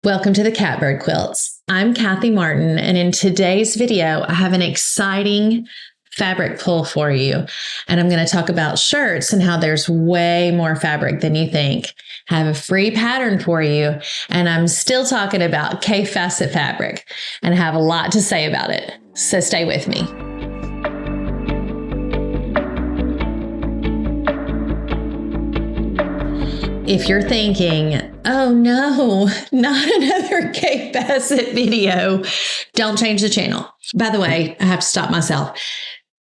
Welcome to the Catbird Quilts. I'm Kathy Martin, and in today's video, I have an exciting fabric pull for you. And I'm going to talk about shirts and how there's way more fabric than you think. I have a free pattern for you, and I'm still talking about Kaffe Fassett fabric, and I have a lot to say about it. So stay with me. If you're thinking, oh no, not another Kaffe Fassett video, don't change the channel. By the way, I have to stop myself.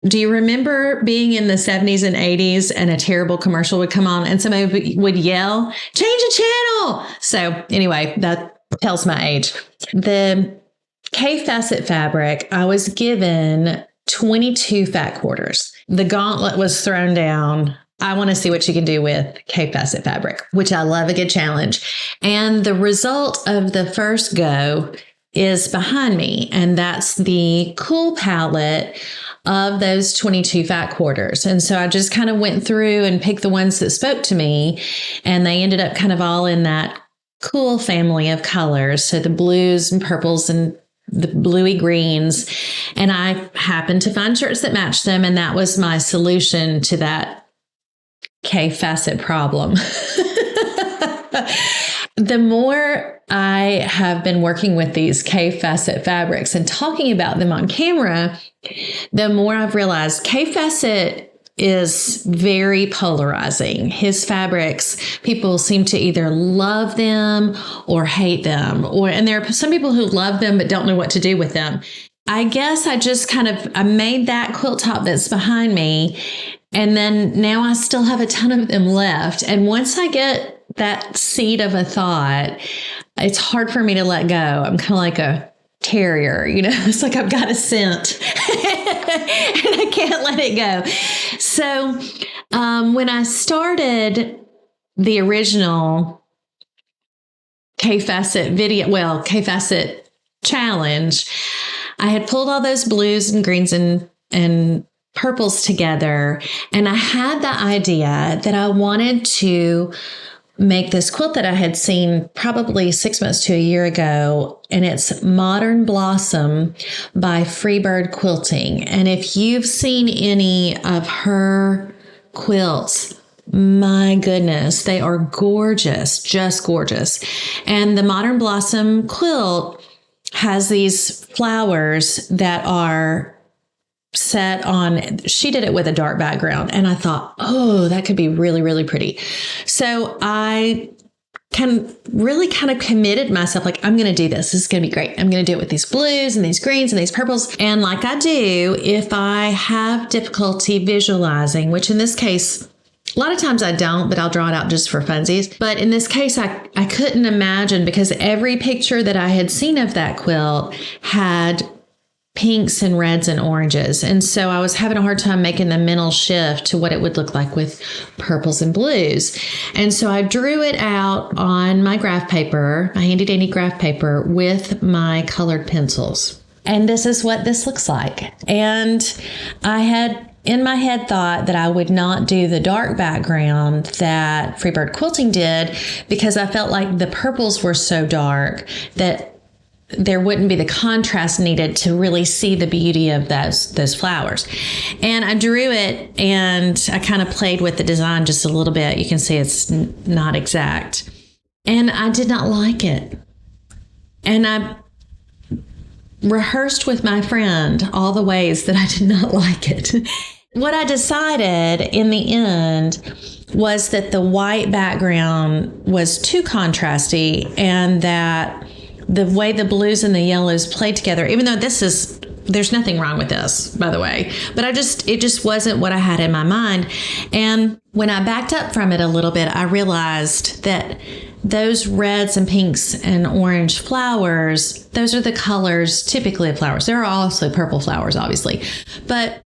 Do you remember being in the 70s and 80s and a terrible commercial would come on and somebody would yell, change the channel? So anyway, that tells my age. The Kaffe Fassett fabric, I was given 22 fat quarters. The gauntlet was thrown down. I want to see what you can do with Kaffe Fassett fabric, which I love a good challenge. And the result of the first go is behind me, and that's the cool palette of those 22 fat quarters. And so I just kind of went through and picked the ones that spoke to me, and they ended up kind of all in that cool family of colors. So the blues and purples and the bluey greens. And I happened to find shirts that matched them, and that was my solution to that Kaffe Fassett problem. The more I have been working with these Kaffe Fassett fabrics and talking about them on camera, the more I've realized Kaffe Fassett is very polarizing. His fabrics, people seem to either love them or hate them, and there are some people who love them but don't know what to do with them. I guess I made that quilt top that's behind me, and then now I still have a ton of them left. And once I get that seed of a thought, it's hard for me to let go. I'm kind of like a terrier, it's like I've got a scent and I can't let it go. So when I started the original Kaffe Fassett Kaffe Fassett challenge, I had pulled all those blues and greens and purples together, and I had the idea that I wanted to make this quilt that I had seen probably 6 months to a year ago, and it's Modern Blossom by Freebird Quilting. And if you've seen any of her quilts, my goodness, they are gorgeous, just gorgeous. And the Modern Blossom quilt has these flowers that are set on, she did it with a dark background, and I thought, oh, that could be really, really pretty. So I kind of committed myself, like, I'm going to do this. This is going to be great. I'm going to do it with these blues and these greens and these purples. And like I do, if I have difficulty visualizing, which in this case, a lot of times I don't, but I'll draw it out just for funsies. But in this case, I couldn't imagine, because every picture that I had seen of that quilt had pinks and reds and oranges. And so I was having a hard time making the mental shift to what it would look like with purples and blues. And so I drew it out on my graph paper, my handy dandy graph paper, with my colored pencils. And this is what this looks like. And I had in my head thought that I would not do the dark background that Freebird Quilting did, because I felt like the purples were so dark that there wouldn't be the contrast needed to really see the beauty of those flowers. And I drew it, and I kind of played with the design just a little bit. You can see it's not exact. And I did not like it. And I rehearsed with my friend all the ways that I did not like it. What I decided in the end was that the white background was too contrasty, and that the way the blues and the yellows played together, even though there's nothing wrong with this, by the way, but it just wasn't what I had in my mind. And when I backed up from it a little bit, I realized that those reds and pinks and orange flowers, those are the colors typically of flowers. There are also purple flowers, obviously, but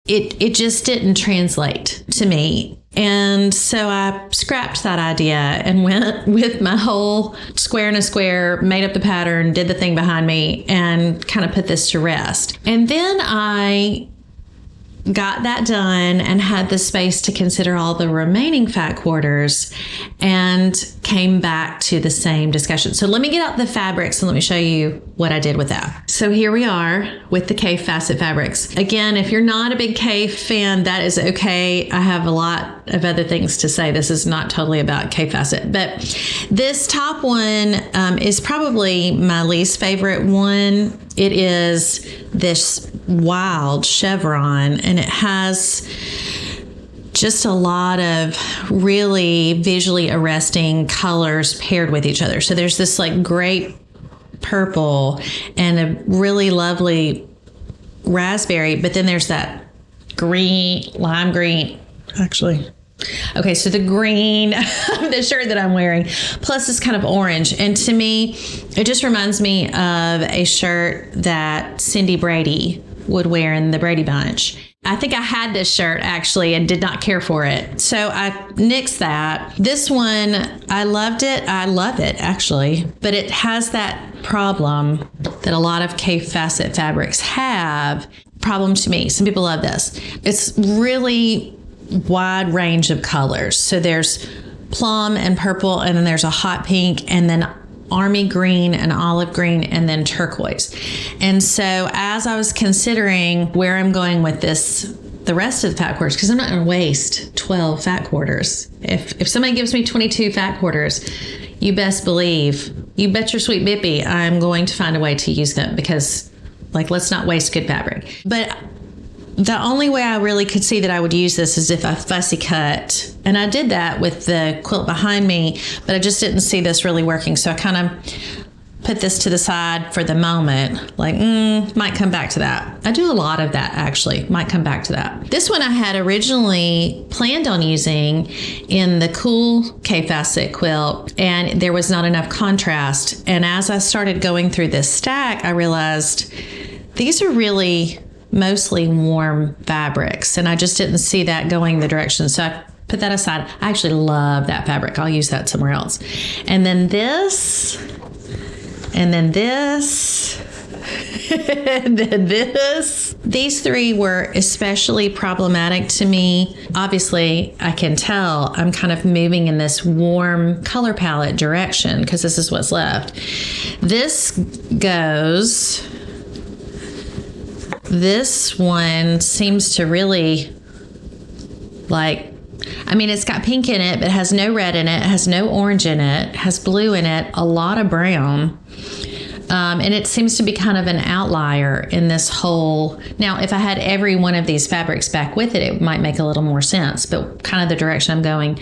it just didn't translate to me. And so I scrapped that idea and went with my whole square and a square, made up the pattern, did the thing behind me, and kind of put this to rest. And then I got that done and had the space to consider all the remaining fat quarters and came back to the same discussion. So let me get out the fabrics and let me show you what I did with that. So here we are with the Kaffe Fassett fabrics. Again, if you're not a big Kaffe fan, that is okay. I have a lot of other things to say. This is not totally about Kaffe Fassett, but this top one is probably my least favorite one. It is this wild chevron, and it has just a lot of really visually arresting colors paired with each other. So there's this like grape purple and a really lovely raspberry, but then there's that green, lime green, actually. Okay, so the green, the shirt that I'm wearing, plus this kind of orange. And to me, it just reminds me of a shirt that Cindy Brady would wear in the Brady Bunch. I think I had this shirt actually and did not care for it. So I nixed that. This one, I loved it. I love it actually, but it has that problem that a lot of Kaffe Fassett fabrics have. Problem to me. Some people love this. It's really wide range of colors. So there's plum and purple, and then there's a hot pink, and then army green and olive green, and then turquoise. And so as I was considering where I'm going with this, the rest of the fat quarters, because I'm not going to waste 12 fat quarters. If somebody gives me 22 fat quarters, you best believe, you bet your sweet bippy, I'm going to find a way to use them, because like, let's not waste good fabric. But the only way I really could see that I would use this is if I fussy cut. And I did that with the quilt behind me, but I just didn't see this really working. So I kind of put this to the side for the moment. Like, might come back to that. I do a lot of that actually, might come back to that. This one I had originally planned on using in the cool Kaffe Fassett quilt, and there was not enough contrast. And as I started going through this stack, I realized these are really mostly warm fabrics, and I just didn't see that going the direction. So I put that aside. I actually love that fabric. I'll use that somewhere else. And then this, and then this, and then this. These three were especially problematic to me. Obviously, I can tell I'm kind of moving in this warm color palette direction because this is what's left. This goes... This one seems to really like, I mean, it's got pink in it, but it has no red in it, has no orange in it, has blue in it, a lot of brown. And it seems to be kind of an outlier in this whole. Now, if I had every one of these fabrics back with it, it might make a little more sense, but kind of the direction I'm going.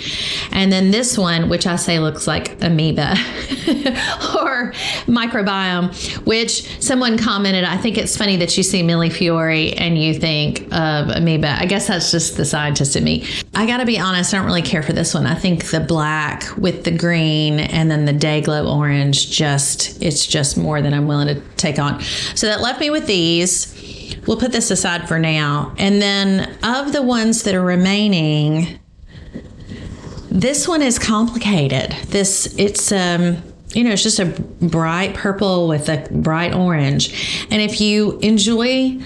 And then this one, which I say looks like amoeba or microbiome, which someone commented, I think it's funny that you see Millie Fiore and you think of amoeba. I guess that's just the scientist in me. I gotta be honest, I don't really care for this one. I think the black with the green and then the day glow orange, it's just more than I'm willing to take on. So that left me with these. We'll put this aside for now. And then of the ones that are remaining, this one is complicated. It's it's just a bright purple with a bright orange. And if you enjoy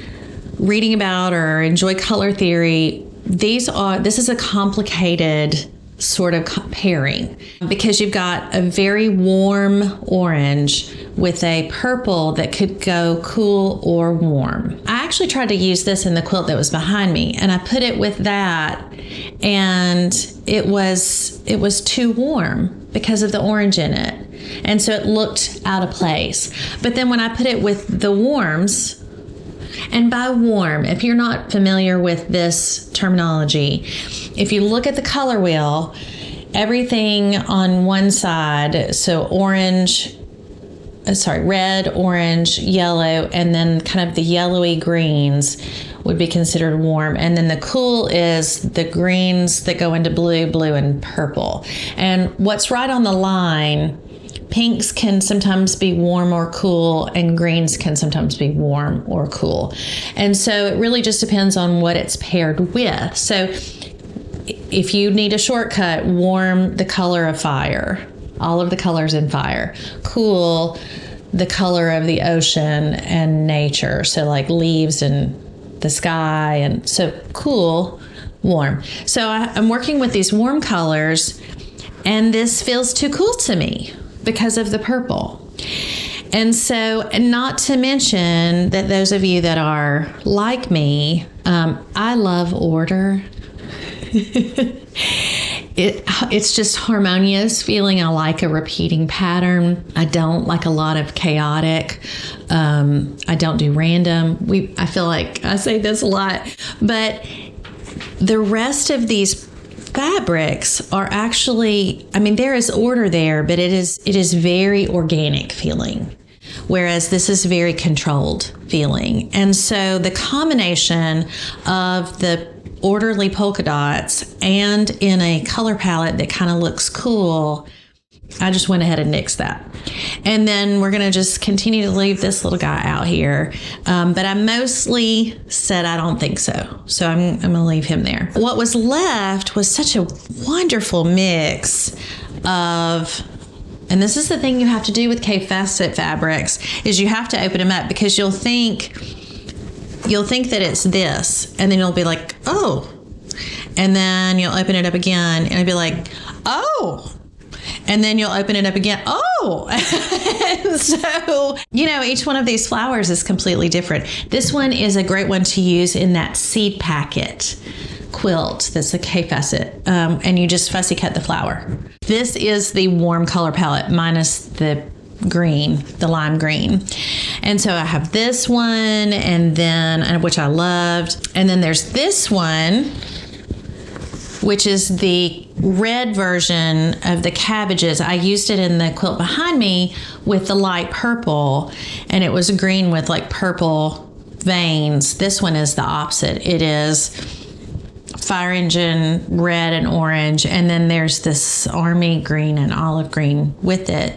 reading about or enjoy color theory, this is a complicated sort of pairing, because you've got a very warm orange with a purple that could go cool or warm. I actually tried to use this in the quilt that was behind me, and I put it with that, and it was too warm because of the orange in it, and so it looked out of place. But then when I put it with the warms, and by warm, if you're not familiar with this terminology, if you look at the color wheel, everything on one side, so red, orange, yellow, and then kind of the yellowy greens would be considered warm. And then the cool is the greens that go into blue, blue, and purple. And what's right on the line, pinks can sometimes be warm or cool, and greens can sometimes be warm or cool. And so it really just depends on what it's paired with. So if you need a shortcut, warm, the color of fire, all of the colors in fire. Cool, the color of the ocean and nature, so like leaves and the sky, and so cool, warm. So I'm working with these warm colors, and this feels too cool to me because of the purple. And so, and not to mention that those of you that are like me, I love order. It's just harmonious feeling. I like a repeating pattern. I don't like a lot of chaotic. I don't do random. I feel like I say this a lot, but the rest of these fabrics are actually, I mean, there is order there, but it is very organic feeling, whereas this is very controlled feeling. And so the combination of the orderly polka dots and in a color palette that kind of looks cool, I just went ahead and nixed that. And then we're going to just continue to leave this little guy out here. But I mostly said I don't think so. So I'm going to leave him there. What was left was such a wonderful mix of, and this is the thing you have to do with Kaffe Fassett fabrics, is you have to open them up, because you'll think that it's this, and then you'll be like, oh, and then you'll open it up again and it'll be like, oh, and then you'll open it up again, oh. And so, each one of these flowers is completely different. This one is a great one to use in that seed packet quilt that's a Kaffe Fassett, and you just fussy cut the flower. This is the warm color palette minus the green, the lime green. And so I have this one, and then, which I loved, and then there's this one, which is the red version of the cabbages. I used it in the quilt behind me with the light purple, and it was green with like purple veins. This one is the opposite. It is fire engine red and orange, and then there's this army green and olive green with it,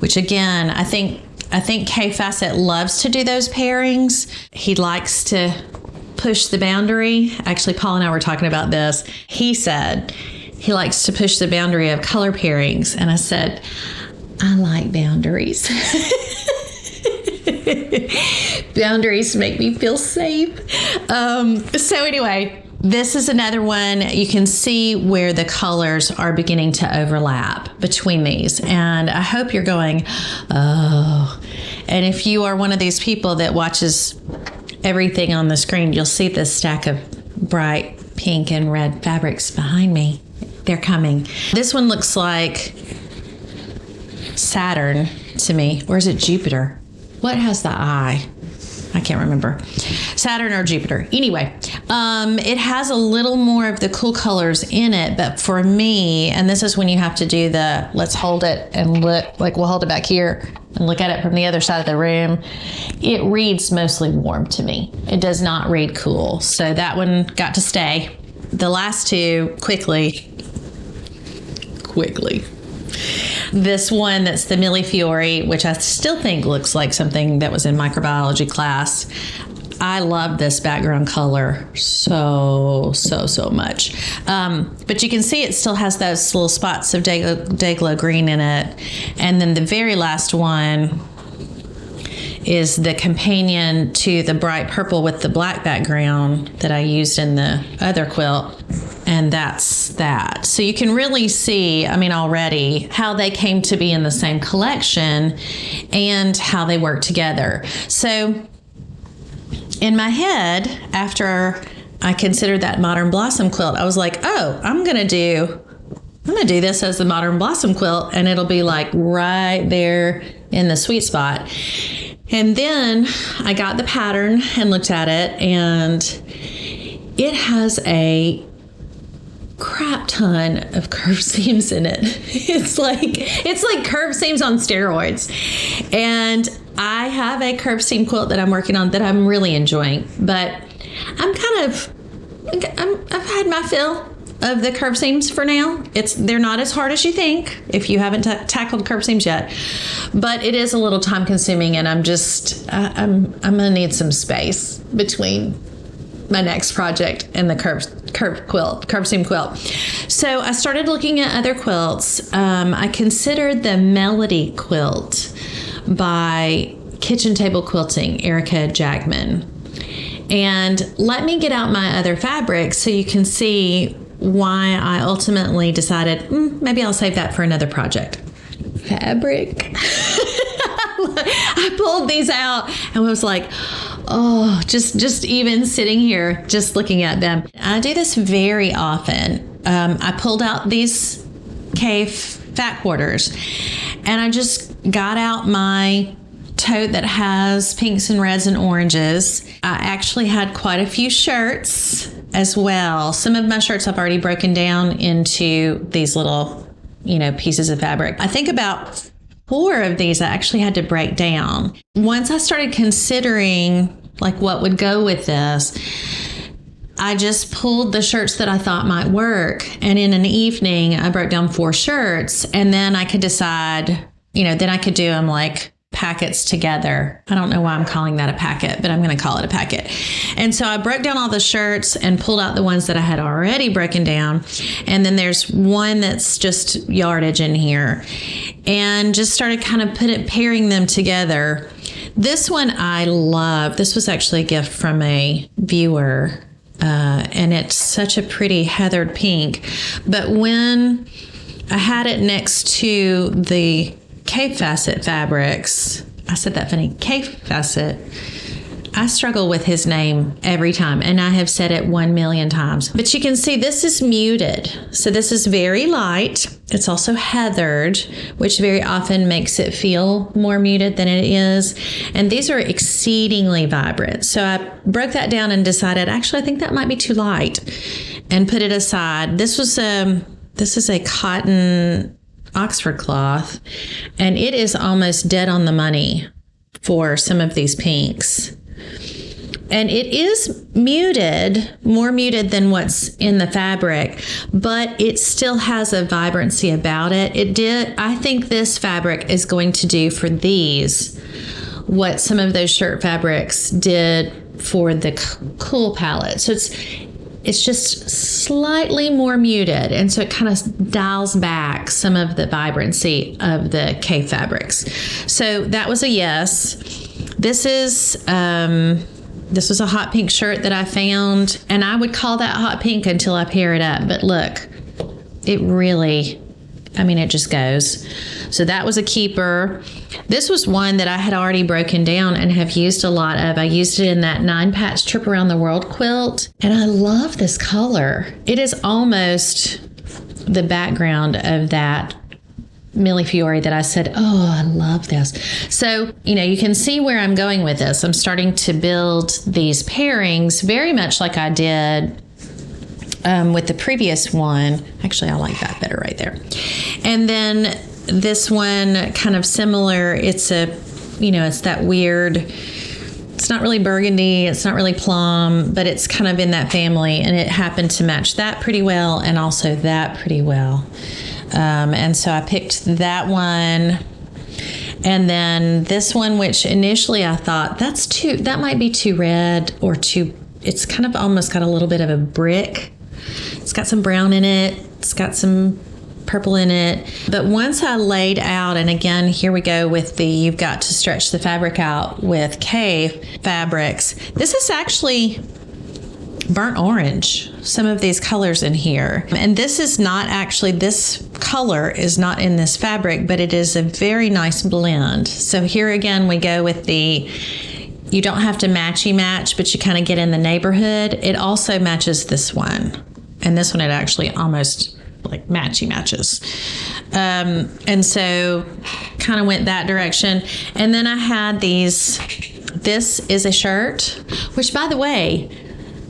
which again, I think Kaffe Fassett loves to do those pairings. He likes to push the boundary. Actually, Paul and I were talking about this. He said he likes to push the boundary of color pairings. And I said, I like boundaries. Boundaries make me feel safe. So anyway, this is another one. You can see where the colors are beginning to overlap between these. And I hope you're going, oh. And if you are one of these people that watches everything on the screen, you'll see this stack of bright pink and red fabrics behind me. They're coming. This one looks like Saturn to me. Or is it Jupiter? What has the eye? I can't remember. Saturn or Jupiter. Anyway, it has a little more of the cool colors in it, but for me, and this is when you have to do the, let's hold it and look, like we'll hold it back here and look at it from the other side of the room. It reads mostly warm to me. It does not read cool. So that one got to stay. The last two, quickly. This one that's the Millefiori, which I still think looks like something that was in microbiology class. I love this background color so much. But you can see it still has those little spots of Dayglow green in it. And then the very last one is the companion to the bright purple with the black background that I used in the other quilt. And that's that. So you can really see, already how they came to be in the same collection and how they work together. So in my head, after I considered that Modern Blossom quilt, I was like, oh, I'm going to do this as the Modern Blossom quilt, and it'll be like right there in the sweet spot. And then I got the pattern and looked at it, and it has a crap ton of curved seams in it. It's like curved seams on steroids. And I have a curved seam quilt that I'm working on that I'm really enjoying, but I've had my fill of the curved seams for now. They're not as hard as you think if you haven't tackled curved seams yet, but it is a little time consuming, and I'm gonna need some space between my next project and the curved seam quilt. So I started looking at other quilts. I considered the Melody quilt by Kitchen Table Quilting, Erica Jagman. And let me get out my other fabrics so you can see why I ultimately decided maybe I'll save that for another project. Fabric. I pulled these out and was like, oh, just even sitting here, just looking at them. I do this very often. I pulled out these Kaffe fat quarters and I just got out my tote that has pinks and reds and oranges. I actually had quite a few shirts as well. Some of my shirts I've already broken down into these little, pieces of fabric. I think about 4 of these I actually had to break down. Once I started considering like what would go with this, I just pulled the shirts that I thought might work. And in an evening, I broke down 4 shirts, and then I could decide, then I could do them like packets together. I don't know why I'm calling that a packet, but I'm going to call it a packet. And so I broke down all the shirts and pulled out the ones that I had already broken down. And then there's one that's just yardage in here, and just started kind of pairing them together. This one I love. This was actually a gift from a viewer. And it's such a pretty heathered pink. But when I had it next to the Kaffe Fassett fabrics, I said that funny, Kaffe Fassett, I struggle with his name every time, and I have said it 1,000,000 times. But you can see this is muted. So this is very light. It's also heathered, which very often makes it feel more muted than it is. And these are exceedingly vibrant. So I broke that down and decided, actually, I think that might be too light, and put it aside. This is a cotton Oxford cloth, and it is almost dead on the money for some of these pinks. And it is muted, more muted than what's in the fabric, but it still has a vibrancy about it. I think this fabric is going to do for these what some of those shirt fabrics did for the Cool palette. So it's just slightly more muted, and so it kind of dials back some of the vibrancy of the Kaffe fabrics. So that was a yes. This was a hot pink shirt that I found, and I would call that hot pink until I pair it up. But look, it really, it just goes. So that was a keeper. This was one that I had already broken down and have used a lot of. I used it in that 9-patch trip around the world quilt, and I love this color. It is almost the background of that Millefiori that I said, oh, I love this. So, you can see where I'm going with this. I'm starting to build these pairings very much like I did with the previous one. Actually, I like that better right there. And then this one, kind of similar. It's it's that weird, it's not really burgundy, it's not really plum, but it's kind of in that family, and it happened to match that pretty well and also that pretty well. And so I picked that one. And then this one, which initially I thought that might be too red or it's kind of almost got a little bit of a brick. It's got some brown in it. It's got some purple in it. But once I laid out, and again, here we go with you've got to stretch the fabric out with Kaffe fabrics. This is actually burnt orange, some of these colors in here. And this color is not in this fabric, but it is a very nice blend. So here again, we go with you don't have to match, but you kind of get in the neighborhood. It also matches this one. And this one, it actually almost like matches. And so kind of went that direction. And then I had these, this is a shirt, which by the way,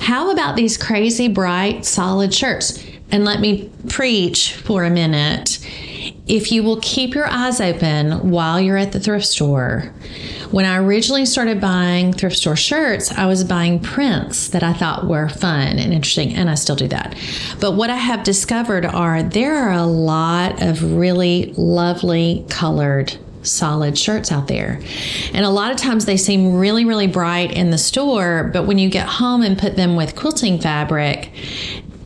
how about these crazy bright solid shirts? And let me preach for a minute. If you will keep your eyes open while you're at the thrift store. When I originally started buying thrift store shirts, I was buying prints that I thought were fun and interesting, and I still do that. But what I have discovered there are a lot of really lovely colored solid shirts out there. And a lot of times they seem really, really bright in the store, but when you get home and put them with quilting fabric,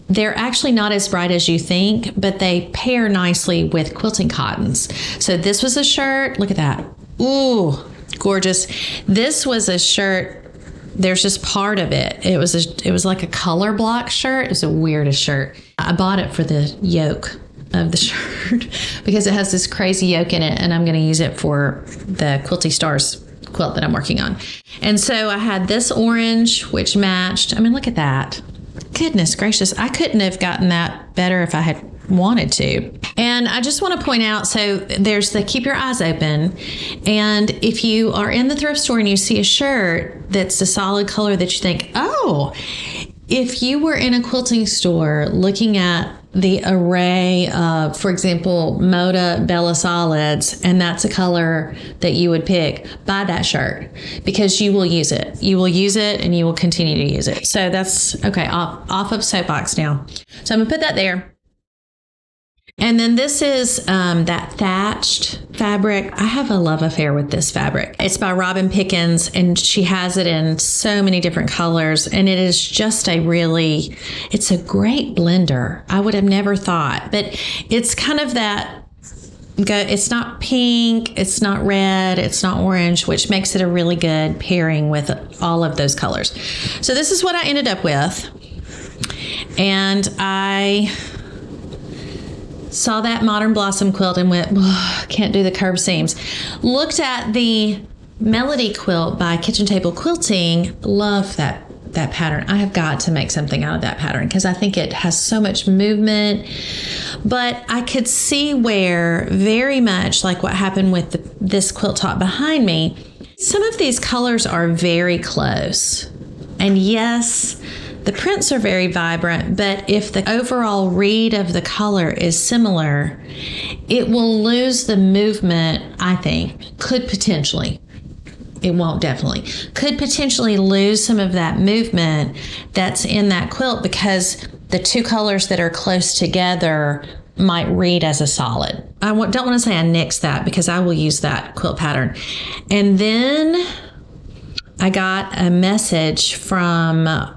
they're actually not as bright as you think, but they pair nicely with quilting cottons. So this was a shirt. Look at that. Ooh, gorgeous. This was a shirt there's just part of it. It was like a color block shirt. It was the weirdest shirt. I bought it for the yoke of the shirt because it has this crazy yoke in it, and I'm going to use it for the Quilty Stars quilt that I'm working on. And so I had this orange, which matched. I mean, look at that. Goodness gracious. I couldn't have gotten that better if I had wanted to. And I just want to point out, so there's the keep your eyes open. And if you are in the thrift store and you see a shirt that's a solid color that you think, oh, if you were in a quilting store looking at the array of, for example, Moda Bella Solids, and that's a color that you would pick, buy that shirt because you will use it. You will use it and you will continue to use it. So that's okay. Off of soapbox now. So I'm gonna put that there. And then this is that thatched fabric. I have a love affair with this fabric. It's by Robin Pickens, and she has it in so many different colors. And it is just it's a great blender. I would have never thought, but it's kind of that, it's not pink, it's not red, it's not orange, which makes it a really good pairing with all of those colors. So this is what I ended up with. And I saw that Modern Blossom quilt and went, oh, can't do the curved seams. Looked at the Melody quilt by Kitchen Table Quilting. Love that pattern. I have got to make something out of that pattern because I think it has so much movement. But I could see where, very much like what happened with this quilt top behind me, some of these colors are very close. And yes, the prints are very vibrant, but if the overall read of the color is similar, it will lose the movement, I think. Could potentially. It won't definitely. Could potentially lose some of that movement that's in that quilt because the two colors that are close together might read as a solid. I don't want to say I nixed that because I will use that quilt pattern. And then I got a message from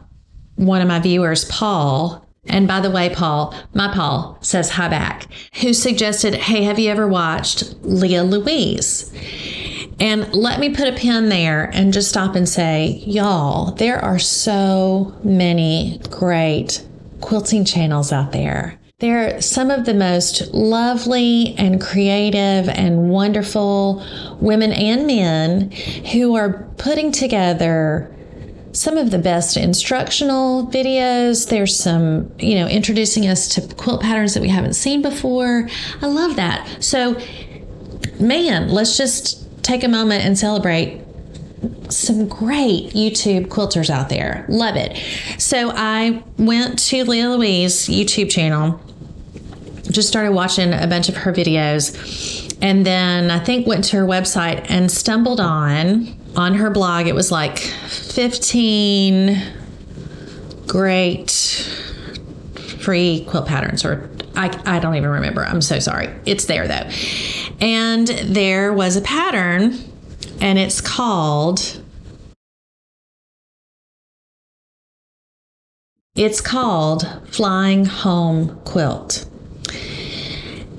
one of my viewers, Paul, and by the way, Paul says hi back, who suggested, hey, have you ever watched Leah Louise? And let me put a pin there and just stop and say, y'all, there are so many great quilting channels out there. They're some of the most lovely and creative and wonderful women and men who are putting together some of the best instructional videos. There's some, introducing us to quilt patterns that we haven't seen before. I love that. So, man, let's just take a moment and celebrate some great YouTube quilters out there. Love it. So I went to Leah Louise's YouTube channel, just started watching a bunch of her videos, and then I think went to her website and stumbled on her blog. It was like 15 great free quilt patterns, or I don't even remember. I'm so sorry. It's there though. And there was a pattern, and it's called Flying Home Quilt.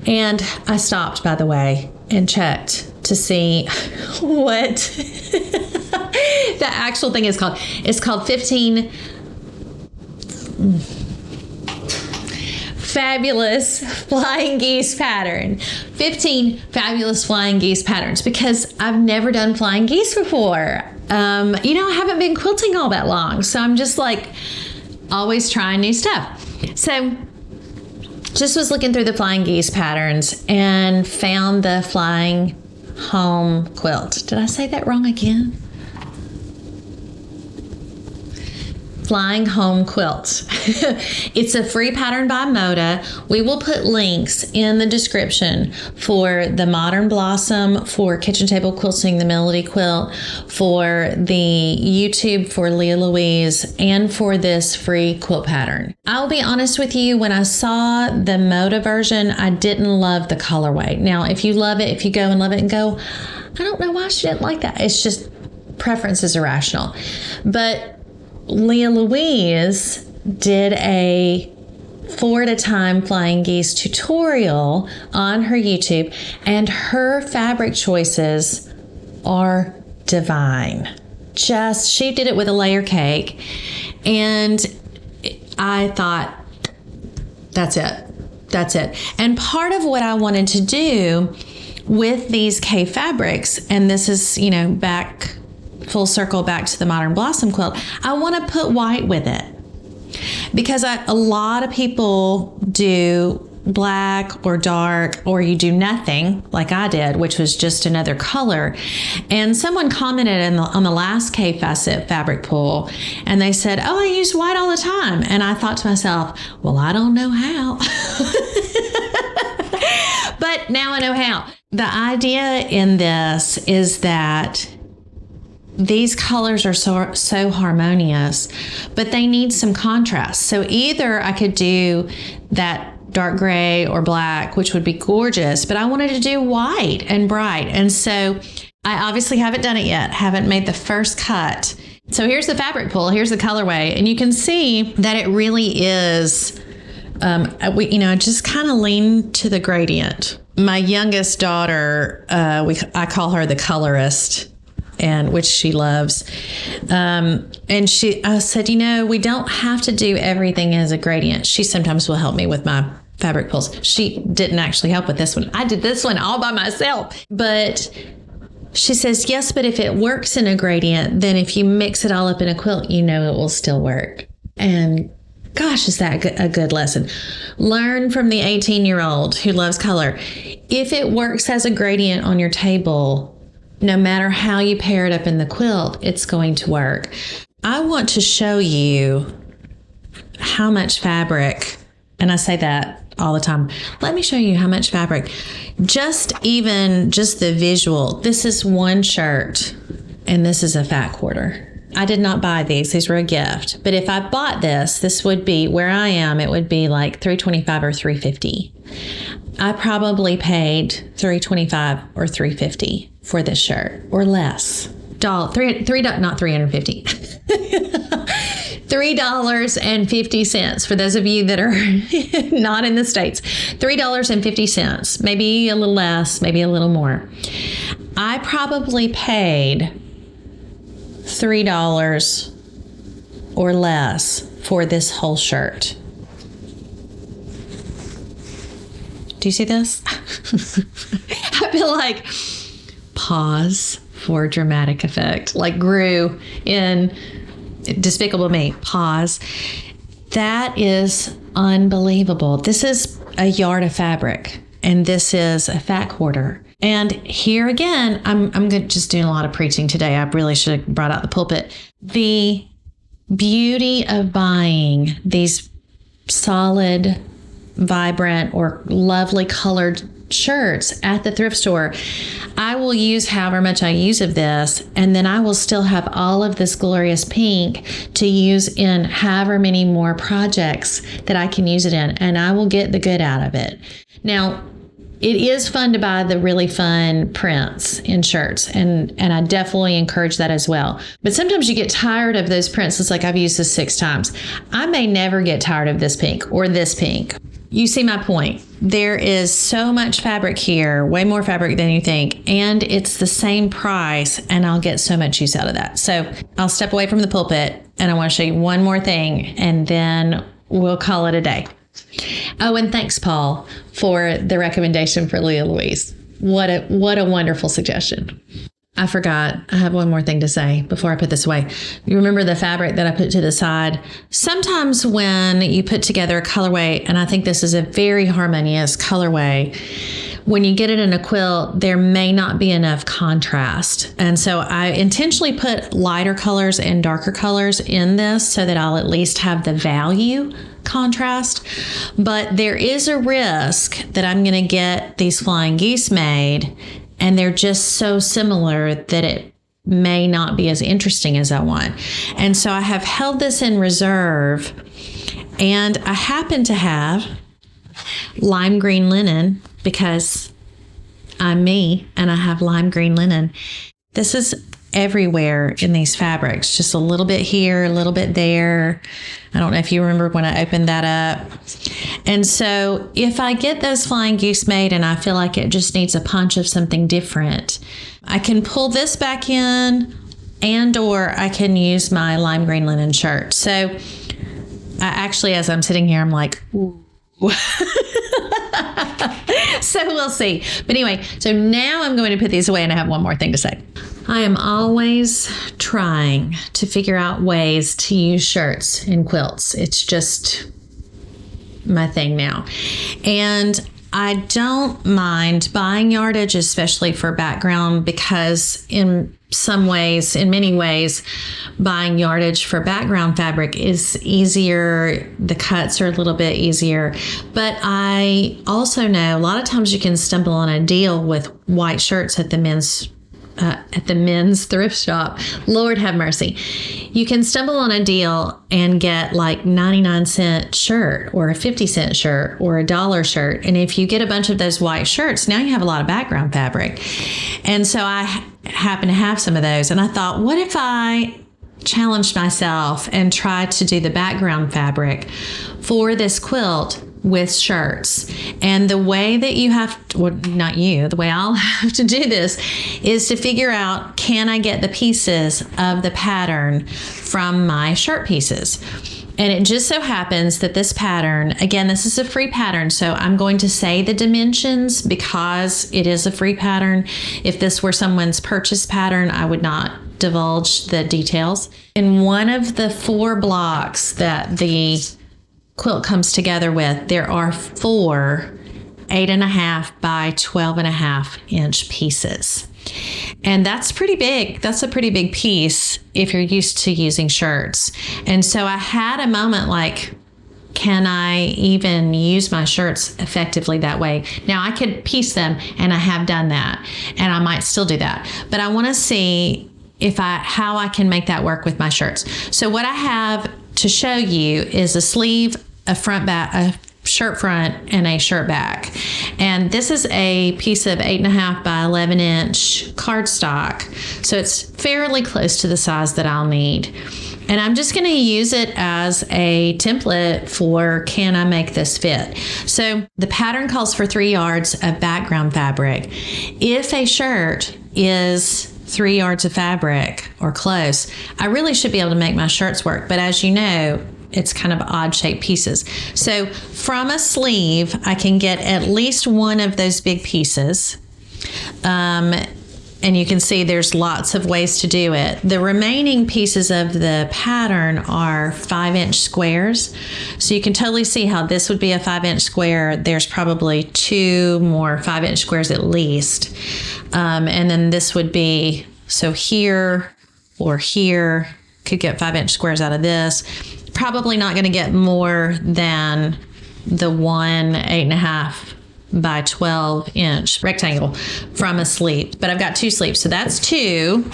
And I stopped, by the way, and checked to see what the actual thing is called. It's called 15 Fabulous Flying Geese Pattern. 15 Fabulous Flying Geese Patterns, because I've never done flying geese before. I haven't been quilting all that long, so I'm just like always trying new stuff. So just was looking through the flying geese patterns and found the Flying Home Quilt. Did I say that wrong again? Flying Home Quilt. It's a free pattern by Moda. We will put links in the description for the Modern Blossom, for Kitchen Table Quilting, the Melody Quilt, for the YouTube for Leah Louise, and for this free quilt pattern. I'll be honest with you, when I saw the Moda version, I didn't love the colorway. Now, if you love it, if you go and love it and go, I don't know why she didn't like that. It's just preference is irrational. But Leah Louise did a 4 at a time flying geese tutorial on her YouTube, and her fabric choices are divine. she did it with a layer cake. And I thought, that's it. And part of what I wanted to do with these Kaffe fabrics, and this is, back full circle back to the Modern Blossom quilt, I want to put white with it. Because a lot of people do black or dark, or you do nothing like I did, which was just another color. And someone commented on the last Kaffe Fassett fabric pull, and they said, oh, I use white all the time. And I thought to myself, well, I don't know how. But now I know how. The idea in this is that these colors are so harmonious, but they need some contrast. So either I could do that dark gray or black, which would be gorgeous, but I wanted to do white and bright. And so I obviously haven't done it yet, haven't made the first cut. So here's the fabric pull, here's the colorway, and you can see that it really is, I just kind of lean to the gradient. My youngest daughter, I call her the colorist, and which she loves. And I said, we don't have to do everything as a gradient. She sometimes will help me with my fabric pulls. She didn't actually help with this one. I did this one all by myself. But she says, yes, but if it works in a gradient, then if you mix it all up in a quilt, it will still work. And gosh, is that a good lesson? Learn from the 18-year-old who loves color. If it works as a gradient on your table, no matter how you pair it up in the quilt, it's going to work. I want to show you how much fabric, and I say that all the time. Let me show you how much fabric. Just the visual. This is one shirt, and this is a fat quarter. I did not buy these. These were a gift. But if I bought this would be, where I am, it would be like $325 or $350. I probably paid $325 or $350 for this shirt, or less. Not $350. $3.50 for those of you that are not in the States. $3.50, maybe a little less, maybe a little more. I probably paid $3 or less for this whole shirt. Do you see this? I feel like pause for dramatic effect, like Gru in Despicable Me. Pause. That is unbelievable. This is a yard of fabric, and this is a fat quarter. And here again, I'm just doing a lot of preaching today. I really should have brought out the pulpit. The beauty of buying these solid, vibrant, or lovely colored shirts at the thrift store. I will use however much I use of this, and then I will still have all of this glorious pink to use in however many more projects that I can use it in, and I will get the good out of it. Now, it is fun to buy the really fun prints in shirts, and I definitely encourage that as well. But sometimes you get tired of those prints. It's like, I've used this 6 times. I may never get tired of this pink or this pink. You see my point. There is so much fabric here, way more fabric than you think, and it's the same price, and I'll get so much use out of that. So I'll step away from the pulpit, and I want to show you one more thing, and then we'll call it a day. Oh, and thanks, Paul, for the recommendation for Leah Louise. What a wonderful suggestion. I forgot. I have one more thing to say before I put this away. You remember the fabric that I put to the side? Sometimes when you put together a colorway, and I think this is a very harmonious colorway, when you get it in a quilt, there may not be enough contrast. And so I intentionally put lighter colors and darker colors in this so that I'll at least have the value contrast. But there is a risk that I'm going to get these flying geese made, and they're just so similar that it may not be as interesting as I want. And so I have held this in reserve, and I happen to have lime green linen because I'm me and I have lime green linen. This is everywhere in these fabrics, just a little bit here, a little bit there. I don't know if you remember when I opened that up. And so if I get those flying goose made and I feel like it just needs a punch of something different, I can pull this back in, and or I can use my lime green linen shirt. So I actually, as I'm sitting here, I'm like, ooh. So we'll see. But anyway, so now I'm going to put these away, and I have one more thing to say. I am always trying to figure out ways to use shirts in quilts. It's just my thing now. And I don't mind buying yardage, especially for background, because in many ways, buying yardage for background fabric is easier. The cuts are a little bit easier. But I also know a lot of times you can stumble on a deal with white shirts at the men's thrift shop. Lord have mercy. You can stumble on a deal and get like 99-cent shirt or a 50-cent shirt or a $1 shirt. And if you get a bunch of those white shirts, now you have a lot of background fabric. And so I happen to have some of those. And I thought, what if I challenged myself and tried to do the background fabric for this quilt with shirts? And the way that you have to, well, not you, the way I'll have to do this is to figure out, can I get the pieces of the pattern from my shirt pieces? And it just so happens that this pattern, again, this is a free pattern, so I'm going to say the dimensions because it is a free pattern. If this were someone's purchase pattern, I would not divulge the details. In one of the 4 blocks that the quilt comes together with, there are 4 8.5 by 12.5 inch pieces. And that's pretty big. That's a pretty big piece if you're used to using shirts. And so I had a moment like, can I even use my shirts effectively that way? Now I could piece them, and I have done that, and I might still do that. But I want to see how I can make that work with my shirts. So what I have to show you is a sleeve, a front back, a shirt front, and a shirt back. And this is a piece of 8.5 by 11 inch cardstock. So it's fairly close to the size that I'll need. And I'm just going to use it as a template for, can I make this fit? So the pattern calls for 3 yards of background fabric. If a shirt is 3 yards of fabric or close, I really should be able to make my shirts work. But as you know, it's kind of odd shaped pieces. So from a sleeve, I can get at least one of those big pieces. And you can see there's lots of ways to do it. The remaining pieces of the pattern are 5-inch squares. So you can totally see how this would be a 5-inch square. There's probably 2 more 5-inch squares at least. And then this would be, so here or here, could get 5-inch squares out of this. Probably not going to get more than the 8.5 by 12 inch rectangle from a sleeve, but I've got 2 sleeves, so that's 2.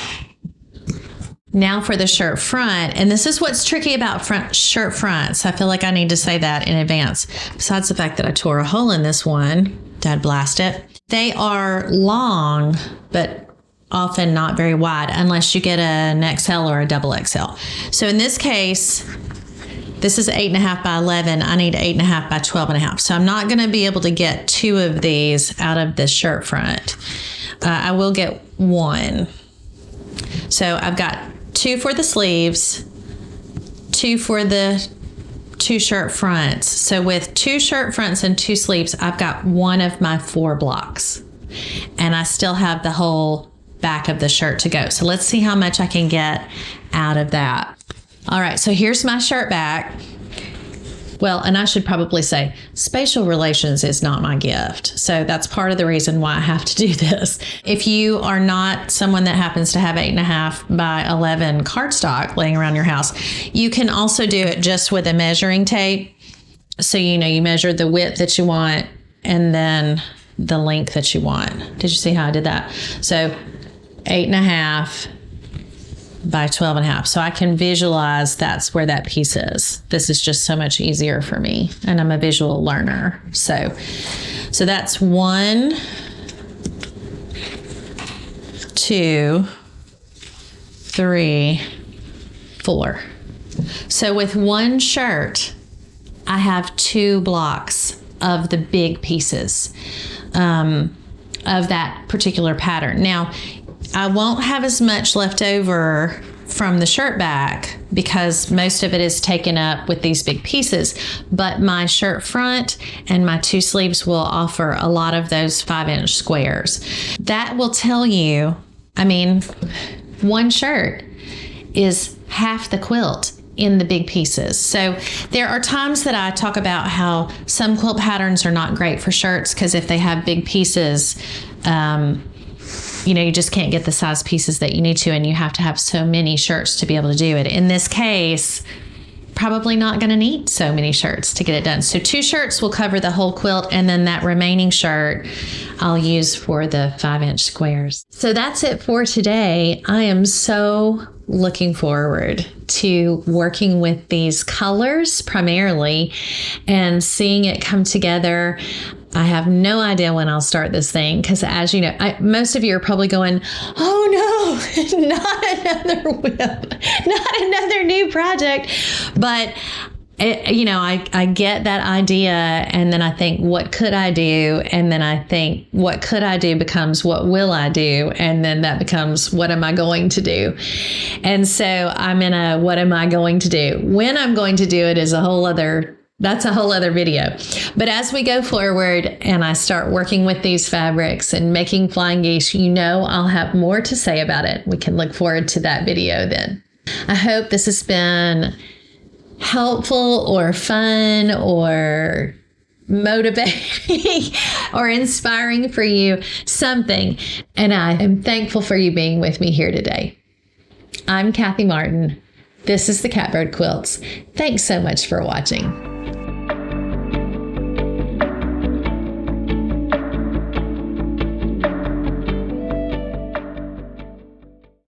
Now for the shirt front, and this is what's tricky about shirt fronts. I feel like I need to say that in advance. Besides the fact that I tore a hole in this one, Dad blast it. They are long, but often not very wide unless you get an XL or a double XL. So in this case, this is 8.5 by 11. I need 8.5 by 12.5. So I'm not going to be able to get 2 of these out of this shirt front. I will get 1. So I've got 2 for the sleeves, 2 for the 2 shirt fronts. So with 2 shirt fronts and 2 sleeves, I've got 1 of my 4 blocks. And I still have the whole back of the shirt to go. So let's see how much I can get out of that. All right, so here's my shirt back. Well, and I should probably say spatial relations is not my gift. So that's part of the reason why I have to do this. If you are not someone that happens to have 8.5 by 11 cardstock laying around your house, you can also do it just with a measuring tape. So, you measure the width that you want and then the length that you want. Did you see how I did that? So 8.5 by 12.5. So I can visualize that's where that piece is. This is just so much easier for me, and I'm a visual learner. So that's 1, 2, 3, 4. So with one shirt, I have 2 blocks of the big pieces of that particular pattern. Now, I won't have as much left over from the shirt back because most of it is taken up with these big pieces, but my shirt front and my 2 sleeves will offer a lot of those 5-inch squares. That will tell you, I mean, one shirt is half the quilt in the big pieces. So there are times that I talk about how some quilt patterns are not great for shirts because if they have big pieces, you just can't get the size pieces that you need to, and you have to have so many shirts to be able to do it. In this case, probably not going to need so many shirts to get it done. So 2 shirts will cover the whole quilt, and then that remaining shirt I'll use for the 5-inch squares. So that's it for today. I am so looking forward to working with these colors primarily and seeing it come together. I have no idea when I'll start this thing because, as you know, most of you are probably going, oh no, not another whip, not another new project. But, I get that idea, and then I think, what could I do? And then I think, what could I do becomes, what will I do? And then that becomes, what am I going to do? And so I'm in a, what am I going to do? When I'm going to do it is that's a whole other video. But as we go forward and I start working with these fabrics and making flying geese, I'll have more to say about it. We can look forward to that video then. I hope this has been helpful or fun or motivating or inspiring for you, something. And I am thankful for you being with me here today. I'm Kathy Martin. This is the Catbird Quilts. Thanks so much for watching.